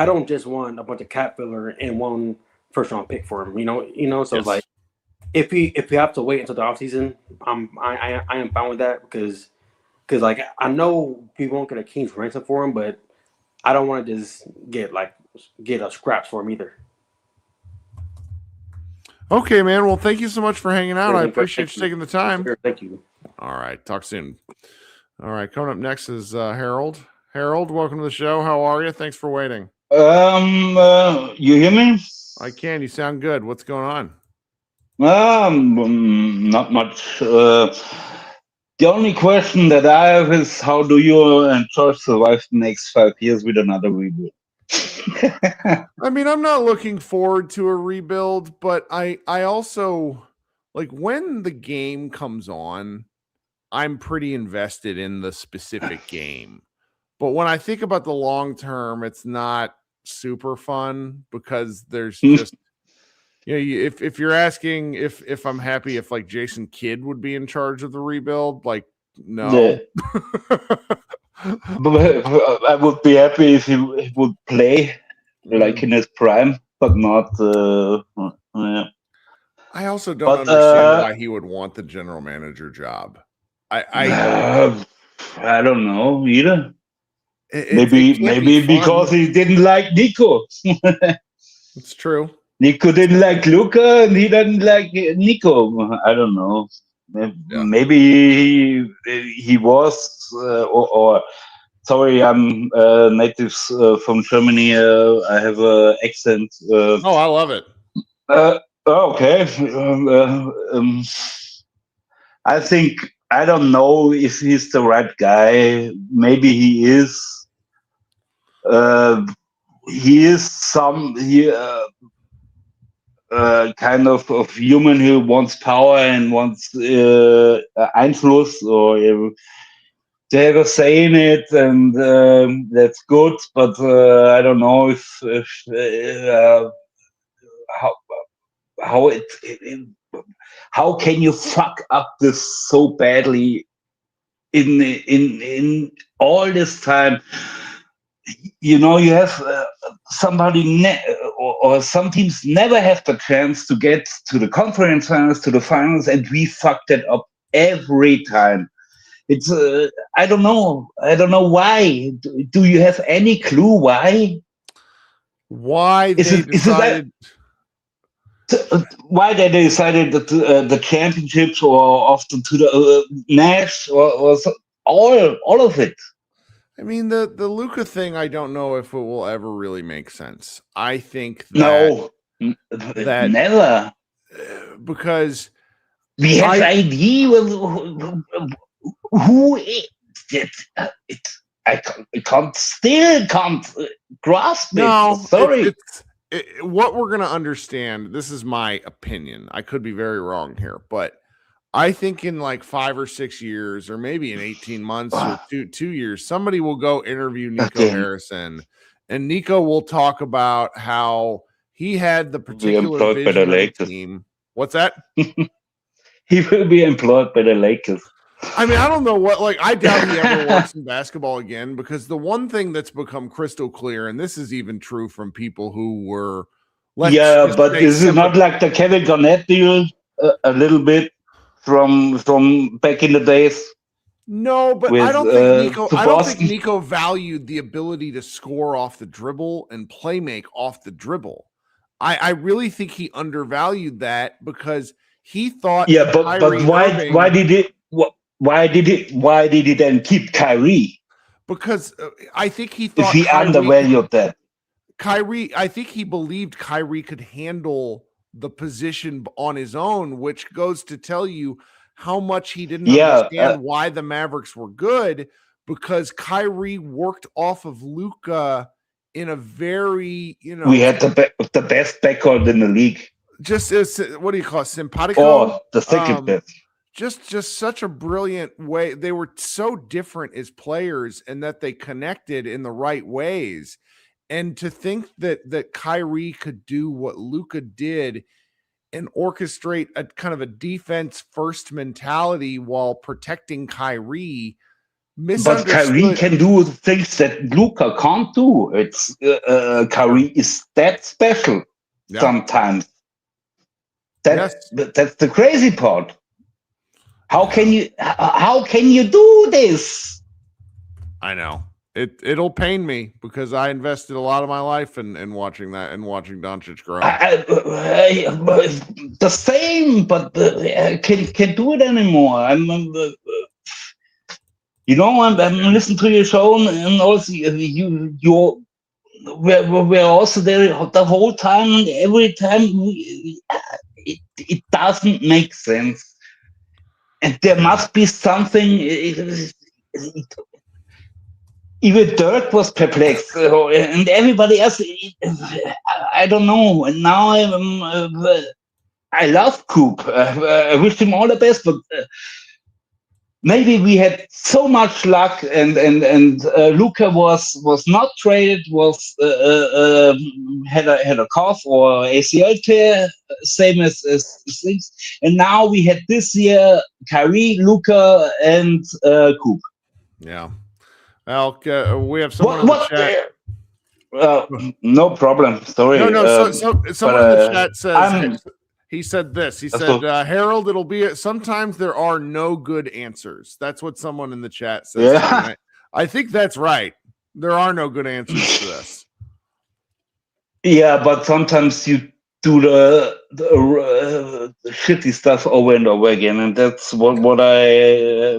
C: don't just want a bunch of cap filler and one first round pick for him. You know. So yes. Like. If we have to wait until the offseason, I am fine with that because like I know we won't get a king's ransom for him, but I don't want to just get a scraps for him either.
A: Okay, man. Well, thank you so much for hanging out. I appreciate you taking the time.
C: Thank you.
A: All right. Talk soon. All right. Coming up next is Harold. Harold, welcome to the show. How are you? Thanks for waiting.
D: You hear me?
A: I can. You sound good. What's going on?
D: Not much. The only question that I have is, how do you and Josh survive the next 5 years with another rebuild?
A: I mean, I'm not looking forward to a rebuild, but I also, like, when the game comes on, I'm pretty invested in the specific game. But when I think about the long term, it's not super fun because there's just you know, if you're asking if I'm happy if like Jason Kidd would be in charge of the rebuild, like no.
D: But I would be happy if he would play like in his prime, but not. Yeah.
A: I also don't understand why he would want the general manager job.
D: I don't know either. Maybe because he didn't like Nico.
A: It's true.
D: Nico didn't like Luka, and he didn't like Nico. I don't know. Maybe he was, or sorry, I'm native from Germany. I have an accent.
A: I love it.
D: Okay. I think I don't know if he's the right guy. Maybe he is. He is kind of human who wants power and wants Einfluss or to have a say in it, and that's good. But I don't know if how how can you fuck up this so badly in all this time? You know, you have somebody or some teams never have the chance to get to the conference finals, to the finals, and we fucked it up every time. It's I don't know why. Do you have any clue why?
A: Why they decided?
D: Why they decided that the championships or often to the Nash or all of it.
A: I mean, the Luka thing, I don't know if it will ever really make sense. I think that
D: never,
A: because
D: we have ID who it. I can't grasp it.
A: No,
D: sorry.
A: What we're going to understand, this is my opinion. I could be very wrong here, but I think in like 5 or 6 years, or maybe in 18 months or 2 years, somebody will go interview Nico Harrison, and Nico will talk about how he had the particular vision of the team. What's that?
D: He will be employed by the Lakers.
A: I mean, I don't know what, like, I doubt he ever works in basketball again, because the one thing that's become crystal clear, and this is even true from people who were,
D: but is it not like the Kevin Garnett deal a little bit from back in the days?
A: No, but I don't think Nico valued the ability to score off the dribble and play make off the dribble. I really think he undervalued that, because he thought
D: but why did he then keep Kyrie?
A: Because I think he thought
D: he undervalued that.
A: Kyrie, I think he believed Kyrie could handle the position on his own, which goes to tell you how much he didn't understand why the Mavericks were good, because Kyrie worked off of Luka in a very,
D: we had the best backcourt in the league.
A: Just as, what do you call it, simpatico?
D: Oh, the second best.
A: Just such a brilliant way. They were so different as players, and that they connected in the right ways. And to think that Kyrie could do what Luka did and orchestrate a kind of a defense first mentality while protecting Kyrie.
D: But Kyrie can do things that Luka can't do. It's Kyrie is that special sometimes. That's the crazy part. How can you do this?
A: I know. It'll pain me, because I invested a lot of my life in watching that and watching Doncic grow.
D: The same, but can't do it anymore. I'm listening to your show, and also we're also there the whole time, and every time it doesn't make sense. And there must be something. Even Dirk was perplexed, and everybody else. I don't know. And now I love Coop. I wish him all the best, but maybe we had so much luck, and Luka was not traded. Had a calf or ACL tear, same as things. And now we had this year Kyrie, Luka, and Coop.
A: Yeah. Well, we have someone in the chat.
D: No problem. Sorry.
A: No. Someone in the chat says, he said this. He said, Harold, it'll be sometimes there are no good answers. That's what someone in the chat says.
D: Yeah.
A: I think that's right. There are no good answers to this.
D: Yeah, but sometimes you do the shitty stuff over and over again, and that's what I.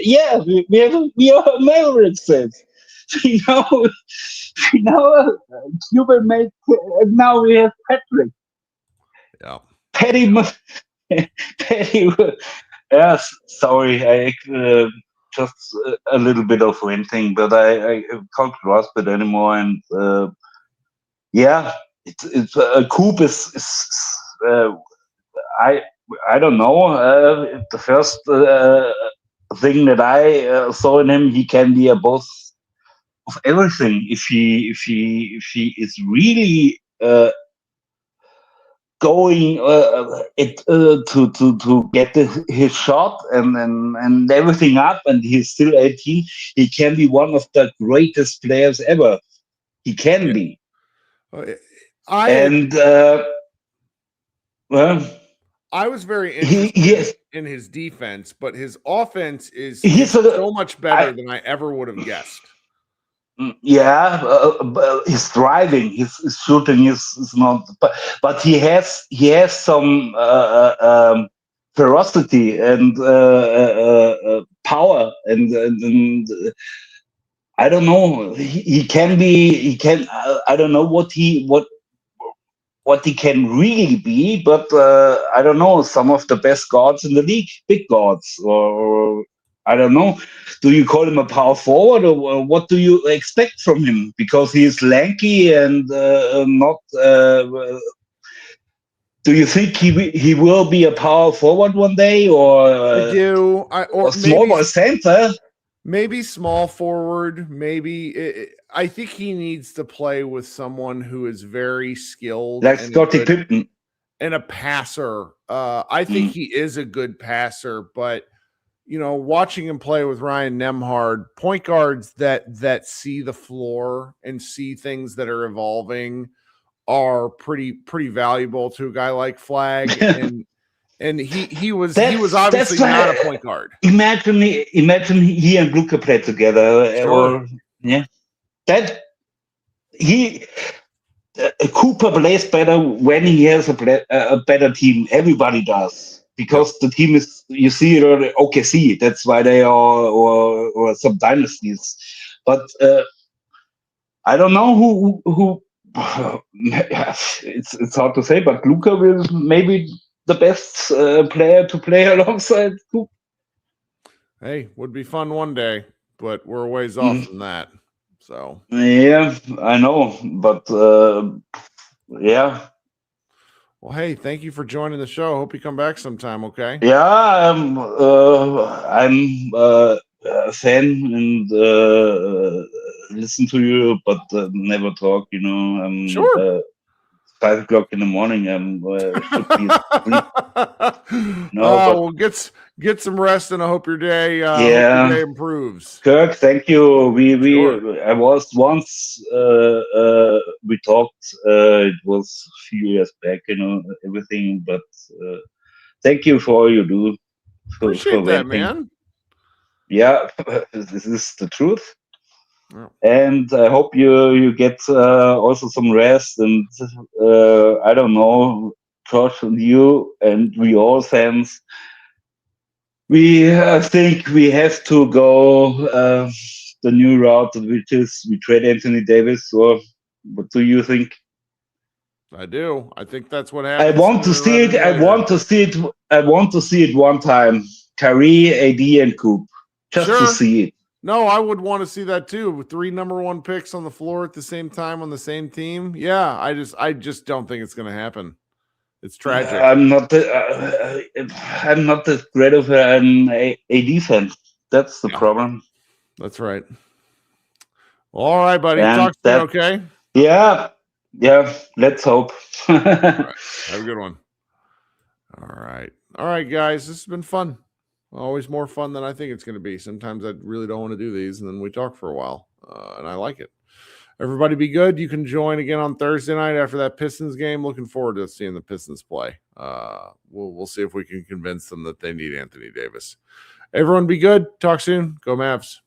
D: we are Mavericks fans. We know Cuban made. Now we have Patrick.
A: Yeah.
D: Petty, Petty. Yes, sorry, I just a little bit of ranting, but I can't grasp it anymore. And yeah, it's Coop is I I don't know. The first thing that I saw in him, he can be a boss of everything if he is really going to get his shot and everything up, and he's still 18. He can be one of the greatest players ever. He can be. And well,
A: I was very
D: he
A: interested in his defense, but his offense is so much better than I ever would have guessed.
D: Yeah, his driving, his shooting is not, but he has some ferocity and power, and I don't know. He can be. He can. I don't know what he can really be, but I don't know. Some of the best guards in the league, big guards, or I don't know. Do you call him a power forward, or what do you expect from him? Because he is lanky and not. Do you think he will be a power forward one day, or
A: I do. Or
D: small ball center?
A: Maybe small forward. Maybe I think he needs to play with someone who is very skilled,
D: like Scottie Pippen,
A: and a passer. I think he is a good passer, but watching him play with Ryan Nembhard, point guards that see the floor and see things that are evolving are pretty valuable to a guy like Flagg. and he was obviously not a point guard.
D: Imagine he and Luka play together,
A: Sure.
D: That Cooper plays better when he has a better team. Everybody does, because the team is, you see it on OKC. That's why they are, or some dynasties. But I don't know who. It's hard to say, but Luka will maybe the best player to play alongside Coop.
A: Hey, would be fun one day, but we're a ways off from that. So
D: yeah, I know, but yeah.
A: Well, hey, thank you for joining the show. Hope you come back sometime. Okay.
D: Yeah, I'm a fan and listen to you, but never talk. I'm
A: sure.
D: 5 o'clock in the morning. Should be asleep.
A: Well, get some rest, and I hope your day hope your day improves.
D: Kirk, thank you. I was once we talked. It was a few years back, everything. But thank you for all you do.
A: Appreciate that, man.
D: Yeah, this is the truth. Yeah. And I hope you get also some rest. And I don't know, Josh and you and we all fans. We think we have to go the new route, which is we trade Anthony Davis. Or what do you think?
A: I do. I think that's what happens.
D: I want to see it. I want to see it one time. Kyrie, AD, and Coop. Just to see it.
A: No, I would want to see that too. With 3 number 1 picks on the floor at the same time on the same team. Yeah, I just don't think it's going to happen. It's tragic.
D: I'm not that great of an AD fan. That's the problem.
A: That's right. Well, all right, buddy. Talk soon, okay?
D: Yeah. Let's hope.
A: All right. Have a good one. All right, guys. This has been fun. Always more fun than I think it's going to be. Sometimes I really don't want to do these, and then we talk for a while, and I like it. Everybody be good. You can join again on Thursday night after that Pistons game. Looking forward to seeing the Pistons play. We'll see if we can convince them that they need Anthony Davis. Everyone be good. Talk soon. Go Mavs.